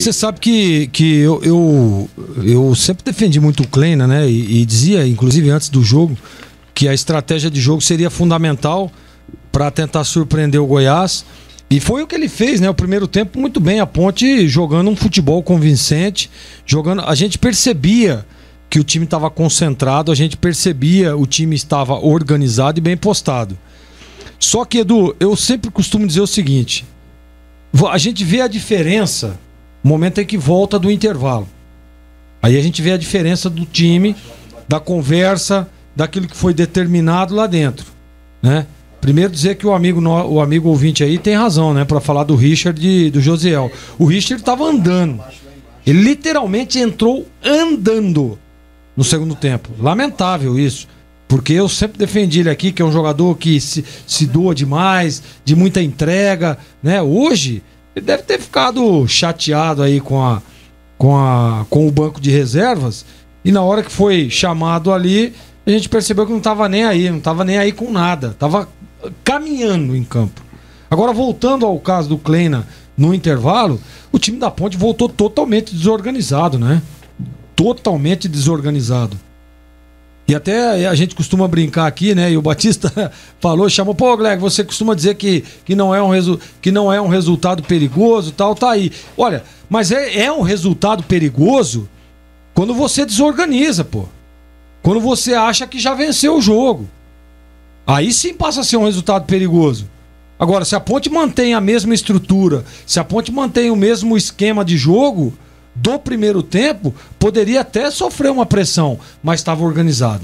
Você sabe que eu sempre defendi muito o Kleina, né? E dizia, inclusive antes do jogo, que a estratégia de jogo seria fundamental para tentar surpreender o Goiás. E foi o que ele fez, né? O primeiro tempo muito bem, a Ponte jogando um futebol convincente, jogando. A gente percebia que o time estava concentrado, a gente percebia o time estava organizado e bem postado. Só que, Edu, eu sempre costumo dizer o seguinte: a gente vê a diferença no momento em que volta do intervalo. Aí a gente vê a diferença do time, da conversa, daquilo que foi determinado lá dentro, né? Primeiro dizer que o amigo ouvinte aí tem razão, né? Para falar do Richard e do Josiel. O Richard estava andando. Ele literalmente entrou andando no segundo tempo. Lamentável isso. Porque eu sempre defendi ele aqui, que é um jogador que se doa demais, de muita entrega, né? Hoje, ele deve ter ficado chateado aí com o banco de reservas. E na hora que foi chamado ali, a gente percebeu que não estava nem aí. Não estava nem aí com nada. Estava caminhando em campo. Agora, voltando ao caso do Kleina no intervalo, o time da Ponte voltou totalmente desorganizado, né? Totalmente desorganizado. E até a gente costuma brincar aqui, né? E o Batista falou, chamou, pô, Gleg, você costuma dizer que não é um resultado perigoso, tal, tá aí. Olha, mas é um resultado perigoso quando você desorganiza, pô. Quando você acha que já venceu o jogo. Aí sim passa a ser um resultado perigoso. Agora, se a Ponte mantém a mesma estrutura, se a Ponte mantém o mesmo esquema de jogo do primeiro tempo, poderia até sofrer uma pressão, mas estava organizado.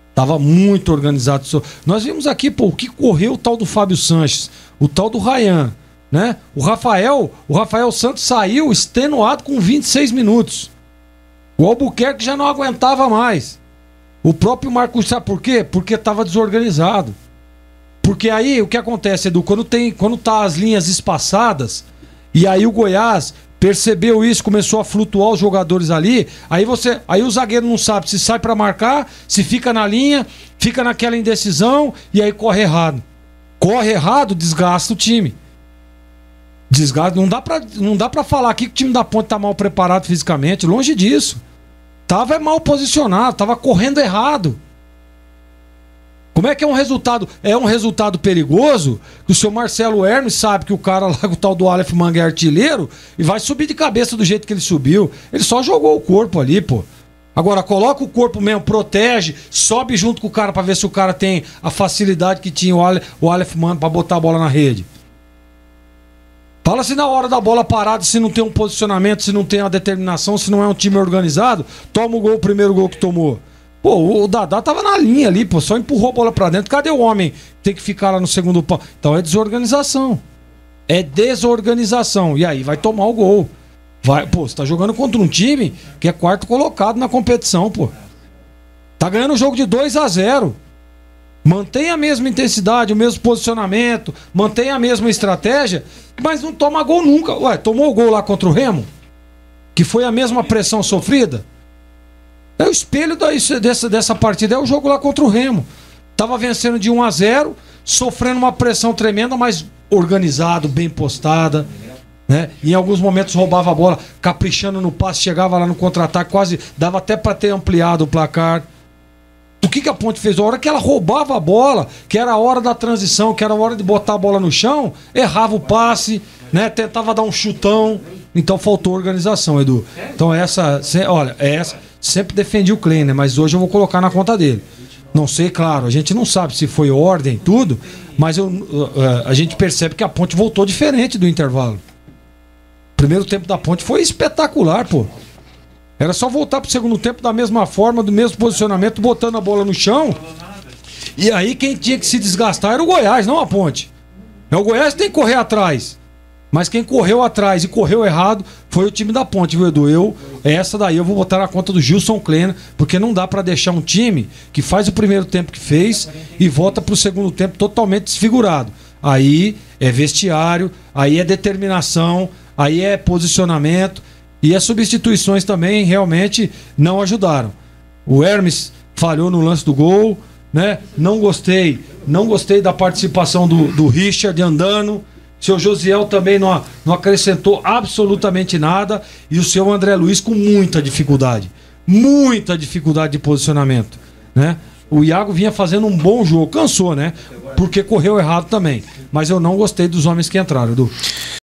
Estava muito organizado. Nós vimos aqui, pô, o que correu o tal do Fábio Sanches, o tal do Ryan, né? O Rafael Santos saiu extenuado com 26 minutos. O Albuquerque já não aguentava mais. O próprio Marcos, sabe por quê? Porque estava desorganizado. Porque aí o que acontece, Edu, quando tá as linhas espaçadas, e aí o Goiás percebeu isso, começou a flutuar os jogadores ali, aí o zagueiro não sabe se sai para marcar, se fica na linha, fica naquela indecisão e aí corre errado. Corre errado, desgasta o time. Desgasta, não dá para falar aqui que o time da Ponte tá mal preparado fisicamente, longe disso. Tava mal posicionado, tava correndo errado. Como é que é um resultado? É um resultado perigoso que o seu Marcelo Hermes sabe que o cara lá, o tal do Aleph Manga é artilheiro e vai subir de cabeça do jeito que ele subiu. Ele só jogou o corpo ali, pô. Agora, coloca o corpo mesmo, protege, sobe junto com o cara pra ver se o cara tem a facilidade que tinha o Aleph Manga pra botar a bola na rede. Fala se na hora da bola parada, se não tem um posicionamento, se não tem uma determinação, se não é um time organizado, toma o primeiro gol que tomou. Pô, o Dadá tava na linha ali, pô, só empurrou a bola pra dentro. Cadê o homem? Tem que ficar lá no segundo pau. Então é desorganização. É desorganização. E aí vai tomar o gol. Pô, você tá jogando contra um time que é quarto colocado na competição, pô. Tá ganhando o jogo de 2-0. Mantém a mesma intensidade, o mesmo posicionamento, mantém a mesma estratégia, mas não toma gol nunca. Ué, tomou o gol lá contra o Remo? Que foi a mesma pressão sofrida? É o espelho dessa partida, é o jogo lá contra o Remo. Tava vencendo de 1-0, sofrendo uma pressão tremenda, mas organizado, bem postada, né? Em alguns momentos roubava a bola, caprichando no passe, chegava lá no contra-ataque, quase dava até para ter ampliado o placar. O que a Ponte fez? A hora que ela roubava a bola, que era a hora da transição, que era a hora de botar a bola no chão, errava o passe, né? Tentava dar um chutão. Então faltou organização, Edu. Então essa sempre defendi o Kleina, mas hoje eu vou colocar na conta dele. Não sei, claro, a gente não sabe se foi ordem, tudo, mas a gente percebe que a Ponte voltou diferente do intervalo. O primeiro tempo da Ponte foi espetacular, pô. Era só voltar pro segundo tempo da mesma forma, do mesmo posicionamento, botando a bola no chão. E aí quem tinha que se desgastar era o Goiás, não a Ponte. É o Goiás que tem que correr atrás. Mas quem correu atrás e correu errado foi o time da Ponte, viu, Edu? Essa daí eu vou botar na conta do Gilson Kleina, porque não dá pra deixar um time que faz o primeiro tempo que fez e volta pro segundo tempo totalmente desfigurado. Aí é vestiário, aí é determinação, aí é posicionamento. E as substituições também realmente não ajudaram. O Hermes falhou no lance do gol, né? Não gostei da participação do Richard andando. Seu Josiel também não acrescentou absolutamente nada. E o seu André Luiz com muita dificuldade de posicionamento, né? O Iago vinha fazendo um bom jogo, cansou, né? Porque correu errado também. Mas eu não gostei dos homens que entraram, Edu.